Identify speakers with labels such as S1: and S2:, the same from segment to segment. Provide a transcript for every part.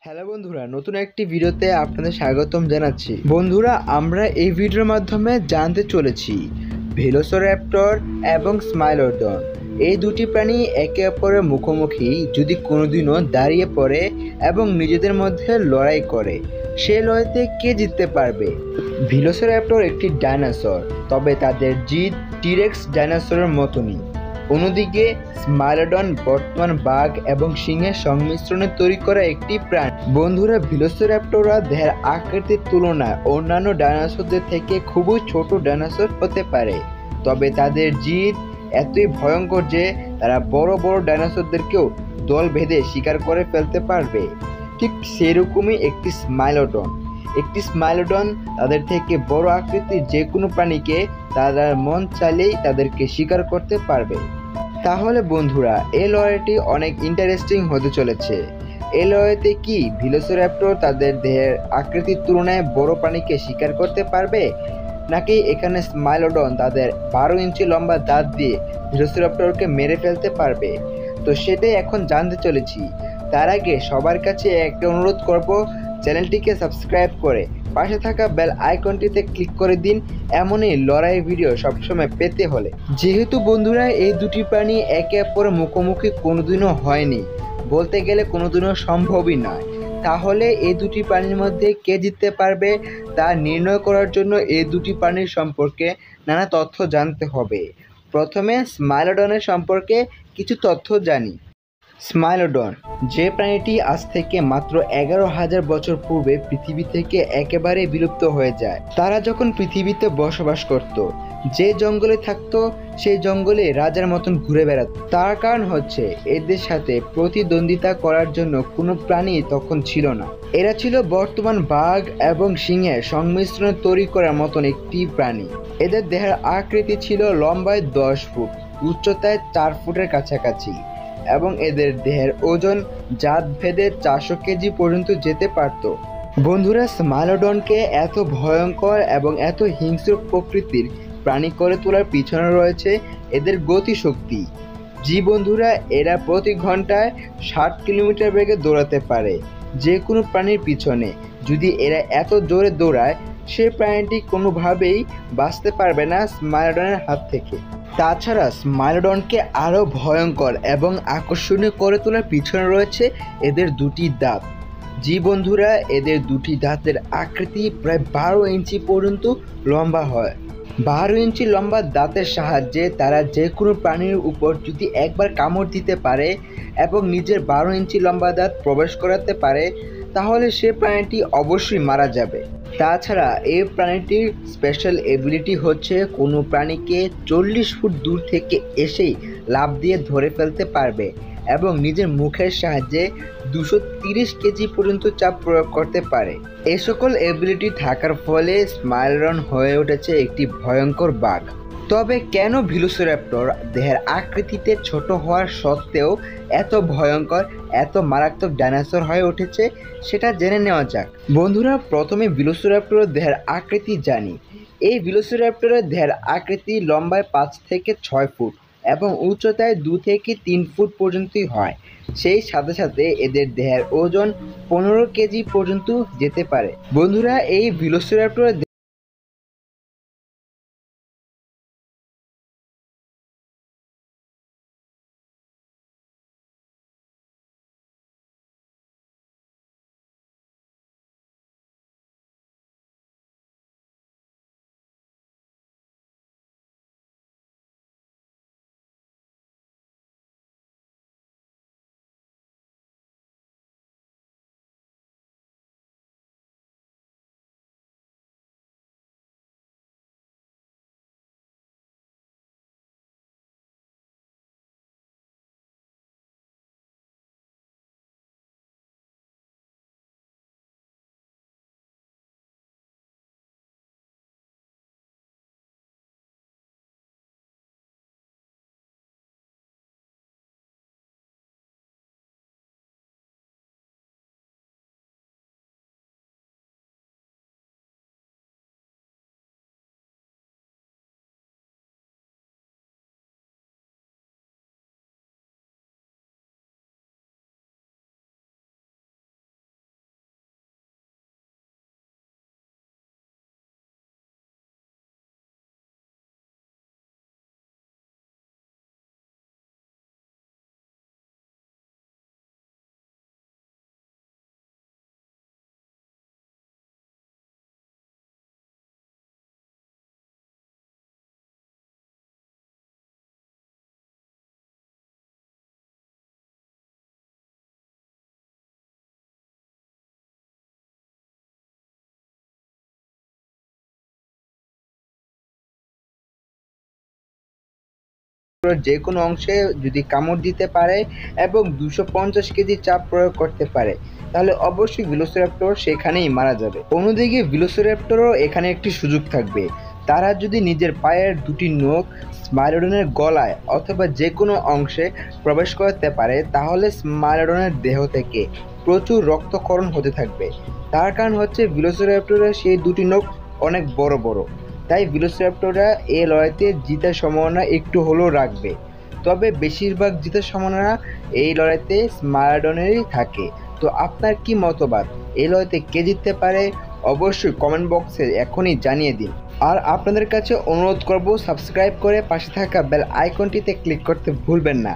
S1: Hello বন্ধুরা, নতুন একটি ভিডিওতে আপনাদের স্বাগতম জানাচ্ছি। বন্ধুরা, আমরা এই ভিডিওর মাধ্যমে জানতে চলেছি ভেলোসিরাপ্টর এবং স্মাইলোডন এই দুটি প্রাণী একে অপরের মুখোমুখি যদি কোনোদিনও দাঁড়িয়ে পড়ে এবং নিজেদের মধ্যে লড়াই করে, সে লড়াইতে কে জিততে পারবে? ভেলোসিরাপ্টর একটি ডাইনোসর, তবে তাদের জিদ টিরেক্স ডাইনোসরের মতনই। অন্যদিকে স্মাইলোডন বর্তমান বাঘ এবং সিংহের সংমিশ্রণে তৈরি করা একটি প্রাণী। বন্ধুরা, ভেলোসিরাপ্টররা দেহের আকৃতির তুলনায় অন্যান্য ডাইনোসরদের থেকে খুবই ছোট ডাইনোসর হতে পারে, তবে তাদের জিদ এতই ভয়ঙ্কর যে তারা বড় বড় ডাইনোসরদেরকেও দল বেঁধে শিকার করে ফেলতে পারবে। ঠিক সেরকমই একটি স্মাইলোডন তাদের থেকে বড় আকৃতির যে কোনো প্রাণীকে তারা মন চাইলেই তাদেরকে শিকার করতে পারবে। তাহলে বন্ধুরা, এই লড়াইটি অনেক ইন্টারেস্টিং হতে চলেছে। এই লড়াইতে কি ভেলোসিরাপ্টর তাদের দেহের আকৃতির তুলনায় বড় প্রাণীকে শিকার করতে পারবে, নাকি এখানে স্মাইলোডন তাদের 12 ইঞ্চি লম্বা দাঁত দিয়ে ভেলোসিরাপ্টরকে মেরে ফেলতে পারবে? তো সেটাই এখন জানতে চলেছি। তার আগে সবার কাছে একটা অনুরোধ করব, চ্যানেলটিকে সাবস্ক্রাইব করে পাশে থাকা বেল আইকনটিতে ক্লিক করে দিন এমনই লড়াই ভিডিও সবসময় পেতে হলে। যেহেতু বন্ধুরা, এই দুটি প্রাণী একে অপরের মুখোমুখি কোনোদিনও হয়নি, বলতে গেলে কোনোদিনও সম্ভবই নয়, তাহলে এই দুটি প্রাণীর মধ্যে কে জিততে পারবে তা নির্ণয় করার জন্য এই দুটি প্রাণীর সম্পর্কে নানা তথ্য জানতে হবে। প্রথমে স্মাইলোডনের সম্পর্কে কিছু তথ্য জানি। স্মাইলোডন, যে প্রাণীটি আজ থেকে মাত্র 11,000 বছর পূর্বে পৃথিবী থেকে একেবারে বিলুপ্ত হয়ে যায়। তারা যখন পৃথিবীতে বসবাস করত, যে জঙ্গলে থাকতো সেই জঙ্গলে রাজার মতন ঘুরে বেড়াত। তার কারণ হচ্ছে এদের সাথে প্রতিদ্বন্দ্বিতা করার জন্য কোনো প্রাণী তখন ছিল না। এরা ছিল বর্তমান বাঘ এবং সিংহের সংমিশ্রণে তৈরি করার মতন একটি প্রাণী। এদের দেহের আকৃতি ছিল লম্বায় 10 ফুট, উচ্চতায় 4 ফুটের কাছাকাছি, এবং এদের দেহের ওজন জাত ভেদে 400 কেজি পর্যন্ত যেতে পারত। বন্ধুরা, স্মাইলোডনকে এত ভয়ঙ্কর এবং এত হিংস্র প্রকৃতির প্রাণী করে তোলার পিছনে রয়েছে এদের গতিশক্তি। জি বন্ধুরা, এরা প্রতি ঘন্টায় 60 কিলোমিটার বেগে দৌড়াতে পারে। যে কোনো প্রাণীর পিছনে যদি এরা এত জোরে দৌড়ায়, সে প্রাণীটি কোনোভাবেই বাঁচতে পারবে না স্মাইলোডনের হাত থেকে। তাছাড়া স্মাইলোডনকে আরও ভয়ঙ্কর এবং আকর্ষণীয় করে তোলার পিছনে রয়েছে এদের দুটি দাঁত। জি বন্ধুরা, এদের দুটি দাঁতের আকৃতি প্রায় 12 ইঞ্চি পর্যন্ত লম্বা হয়। 12 ইঞ্চি লম্বা দাঁতের সাহায্যে তারা যে কোনো প্রাণীর উপর যদি একবার কামড় দিতে পারে এবং নিজের 12 ইঞ্চি লম্বা দাঁত প্রবেশ করাতে পারে, তাহলে সে প্রাণীটি অবশ্যই মারা যাবে। তাছাড়া এই প্রাণীটির স্পেশাল এবিলিটি হচ্ছে কোনো প্রাণীকে 40 ফুট দূর থেকে এসেই লাফ দিয়ে ধরে ফেলতে পারবে এবং নিজের মুখের সাহায্যে 230 কেজি পর্যন্ত চাপ প্রয়োগ করতে পারে। এই সকল এবিলিটি থাকার ফলে স্মাইলোডন হয়ে উঠেছে একটি ভয়ঙ্কর বাঘ। তবে কেন ভেলোসিরাপ্টর দেহের আকৃতিতে ছোট হওয়ার সত্ত্বেও এত ভয়ঙ্কর, এত মারাত্মক ডাইনোসর হয়ে উঠেছে, সেটা জেনে নেওয়া যাক। বন্ধুরা, প্রথমে ভেলোসিরাপ্টরের দেহের আকৃতি জানি। এই ভেলোসিরাপ্টরের দেহের আকৃতি লম্বায় 5 থেকে 6 ফুট এবং উচ্চতায় 2 থেকে 3 ফুট পর্যন্তই হয়। সেই সাথে সাথে এদের দেহের ওজন 15 কেজি পর্যন্ত যেতে পারে। বন্ধুরা, এই ভেলোসিরাপ্টরের যে কোনো অংশে যদি কামড় দিতে পারে এবং 250 কেজি চাপ প্রয়োগ করতে পারে, তাহলে অবশ্যই ভেলোসিরাপ্টর সেখানেই মারা যাবে। অন্যদিকে ভেলোসিরাপ্টরও এখানে একটি সুযোগ থাকবে। তারা যদি নিজের পায়ের দুটি নখ স্মাইলোডনের গলায় অথবা যে কোনো অংশে প্রবেশ করতে পারে, তাহলে স্মাইলোডনের দেহ থেকে প্রচুর রক্তক্ষরণ হতে থাকবে। তার কারণ হচ্ছে ভেলোসিরাপ্টরের সেই দুটি নখ অনেক বড় বড়, তাই ভেলোসিরাপ্টররা এই লড়াইতে জিতার সম্ভাবনা একটু হলেও রাখবে। তবে বেশিরভাগ জিতার সম্ভাবনা এই লড়াইতে স্মাইলোডনেরই থাকে। তো আপনার কি মতবাদ, এই লড়াইতে কে জিততে পারে? অবশ্যই কমেন্ট বক্সে এখনই জানিয়ে দিন। আর আপনাদের কাছে অনুরোধ করব, সাবস্ক্রাইব করে পাশে থাকা বেল আইকনটিতে ক্লিক করতে ভুলবেন না।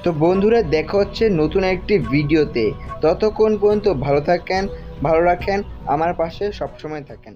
S1: তো বন্ধুরা, দেখা হচ্ছে নতুন একটি ভিডিওতে। ততক্ষণ পর্যন্ত ভালো থাকেন, ভালো রাখেন, আমার পাশে সবসময় থাকেন।